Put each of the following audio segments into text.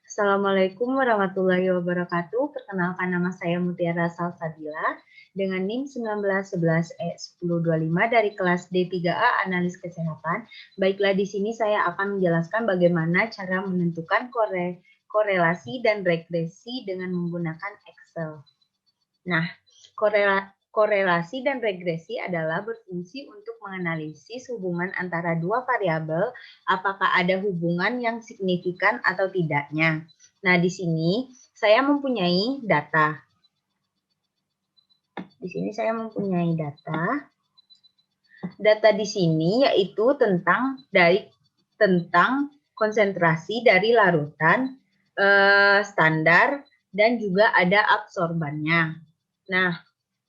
Assalamualaikum warahmatullahi wabarakatuh. Perkenalkan, nama saya Mutiara Salsabila dengan NIM 1911E1025 dari kelas D3A Analis Kesehatan. Baiklah, di sini saya akan menjelaskan bagaimana cara menentukan korelasi dan regresi dengan menggunakan Excel. Nah, korelasi dan regresi adalah berfungsi untuk menganalisis hubungan antara dua variabel, apakah ada hubungan yang signifikan atau tidaknya. Nah, di sini saya mempunyai data. Di sini saya mempunyai data. Data di sini yaitu tentang konsentrasi dari larutan standar dan juga ada absorbannya. Nah,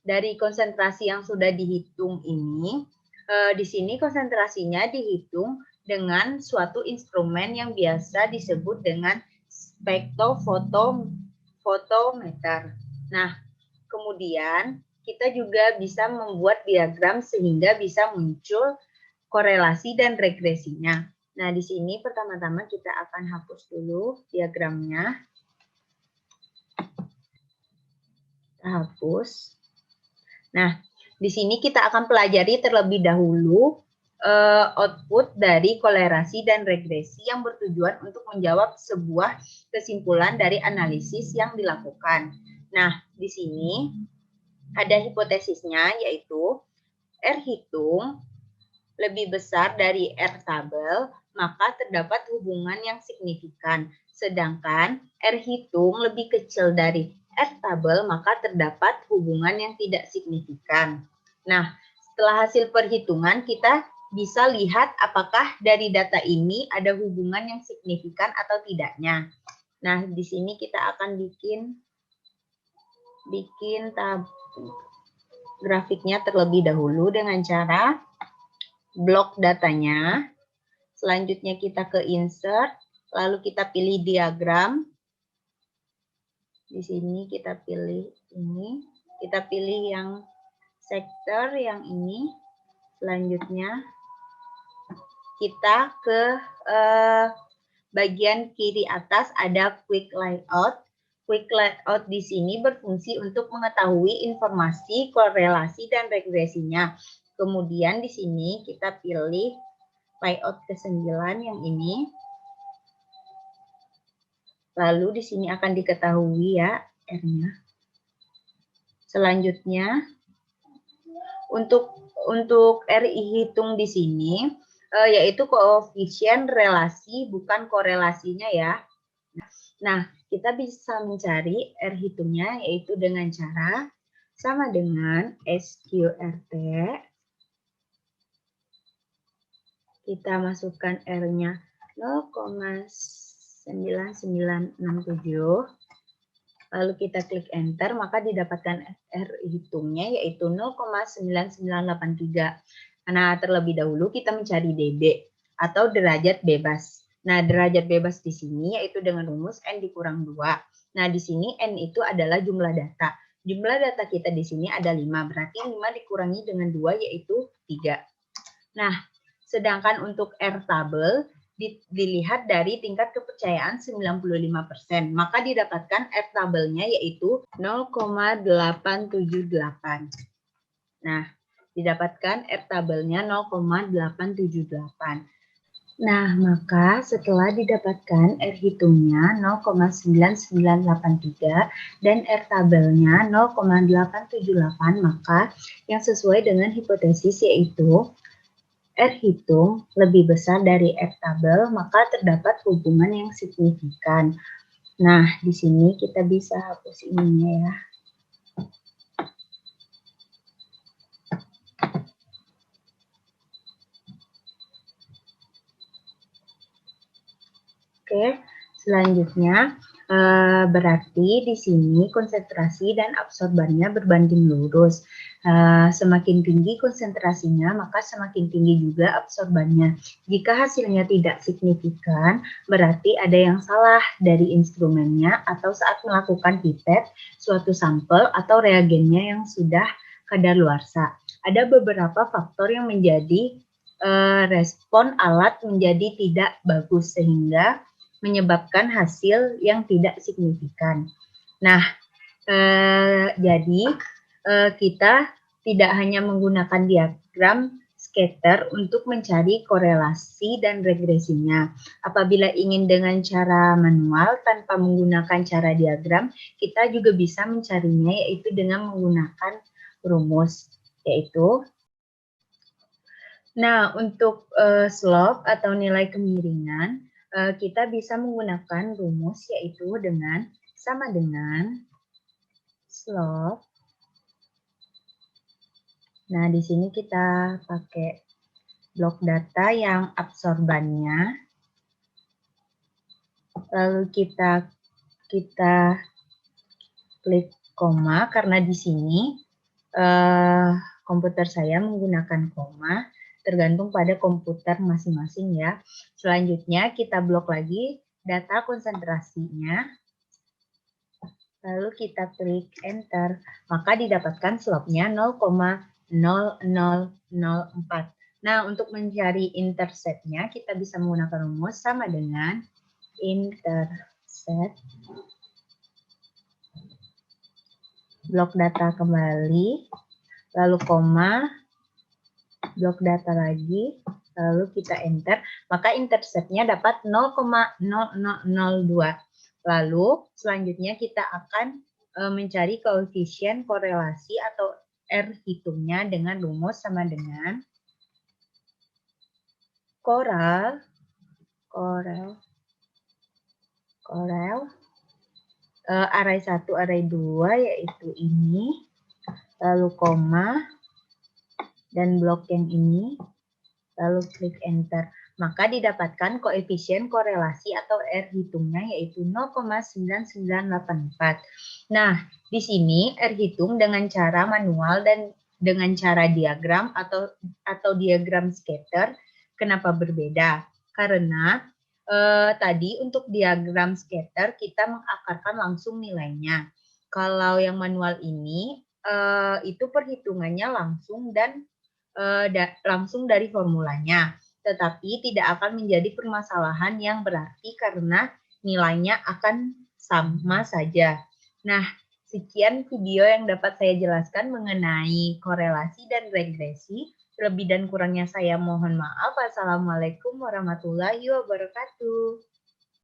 dari konsentrasi yang sudah dihitung ini, di sini konsentrasinya dihitung dengan suatu instrumen yang biasa disebut dengan spektrofotometer. Nah, kemudian kita juga bisa membuat diagram sehingga bisa muncul korelasi dan regresinya. Nah, di sini pertama-tama kita akan hapus dulu diagramnya. Kita hapus. Nah, di sini kita akan pelajari terlebih dahulu output dari korelasi dan regresi yang bertujuan untuk menjawab sebuah kesimpulan dari analisis yang dilakukan. Nah, di sini ada hipotesisnya, yaitu R hitung lebih besar dari R tabel, maka terdapat hubungan yang signifikan. Sedangkan R hitung lebih kecil dari R tabel, maka terdapat hubungan yang tidak signifikan. Nah, setelah hasil perhitungan, kita bisa lihat apakah dari data ini ada hubungan yang signifikan atau tidaknya. Nah, di sini kita akan bikin grafiknya terlebih dahulu dengan cara blok datanya. Selanjutnya kita ke insert, lalu kita pilih diagram. Di sini kita pilih ini, kita pilih yang sektor yang ini. Selanjutnya kita ke bagian kiri atas ada quick layout. Quick layout di sini berfungsi untuk mengetahui informasi korelasi dan regresinya. Kemudian di sini kita pilih layout ke-9 yang ini. Lalu di sini akan diketahui ya R-nya. Selanjutnya untuk RI hitung di sini yaitu koefisien relasi bukan korelasinya ya. Nah, kita bisa mencari R hitungnya yaitu dengan cara sama dengan SQRT. Kita masukkan R-nya 0,9967. Lalu kita klik enter, maka didapatkan R hitungnya yaitu 0,9983. Karena terlebih dahulu kita mencari dB atau derajat bebas. Nah, derajat bebas di sini yaitu dengan rumus N dikurang 2. Nah, di sini N itu adalah jumlah data. Jumlah data kita di sini ada 5, berarti 5 dikurangi dengan 2 yaitu 3. Nah, sedangkan untuk R tabel dilihat dari tingkat kepercayaan 95%, maka didapatkan R tabelnya yaitu 0,878. Nah, didapatkan R tabelnya 0,878. Nah, maka setelah didapatkan R hitungnya 0,9983 dan R tabelnya 0,878, maka yang sesuai dengan hipotesis yaitu R hitung lebih besar dari R tabel, maka terdapat hubungan yang signifikan. Nah, di sini kita bisa hapus ininya ya. Oke, selanjutnya berarti di sini konsentrasi dan absorbannya berbanding lurus. Semakin tinggi konsentrasinya, maka semakin tinggi juga absorbannya. Jika hasilnya tidak signifikan, berarti ada yang salah dari instrumennya atau saat melakukan pipet suatu sampel atau reagennya yang sudah kadaluarsa. Ada beberapa faktor yang menjadi respon alat menjadi tidak bagus, sehingga menyebabkan hasil yang tidak signifikan. Nah, jadi kita tidak hanya menggunakan diagram scatter untuk mencari korelasi dan regresinya. Apabila ingin dengan cara manual tanpa menggunakan cara diagram, kita juga bisa mencarinya yaitu dengan menggunakan rumus, yaitu untuk slope atau nilai kemiringan, kita bisa menggunakan rumus yaitu sama dengan slope. Nah, di sini kita pakai blok data yang absorbannya. Lalu kita klik koma karena di sini komputer saya menggunakan koma, tergantung pada komputer masing-masing ya. Selanjutnya kita blok lagi data konsentrasinya. Lalu kita klik enter, maka didapatkan slope-nya 0,0004. Nah, untuk mencari intercept-nya kita bisa menggunakan rumus sama dengan intercept. Blok data kembali, lalu koma, blok data lagi, lalu kita enter, maka intercept-nya dapat 0,0002. Lalu selanjutnya kita akan mencari koefisien korelasi atau R hitungnya dengan rumus sama dengan korel array 1, array 2 yaitu ini, lalu koma, dan blok yang ini, lalu klik enter. Maka didapatkan koefisien korelasi atau R hitungnya yaitu 0,9984. Nah, di sini R hitung dengan cara manual dan dengan cara diagram atau diagram scatter. Kenapa berbeda? Karena tadi untuk diagram scatter kita mengakarkan langsung nilainya. Kalau yang manual ini itu perhitungannya langsung dan langsung dari formulanya, tetapi tidak akan menjadi permasalahan yang berarti karena nilainya akan sama saja. Nah, sekian video yang dapat saya jelaskan mengenai korelasi dan regresi. Lebih dan kurangnya saya mohon maaf. Assalamualaikum warahmatullahi wabarakatuh.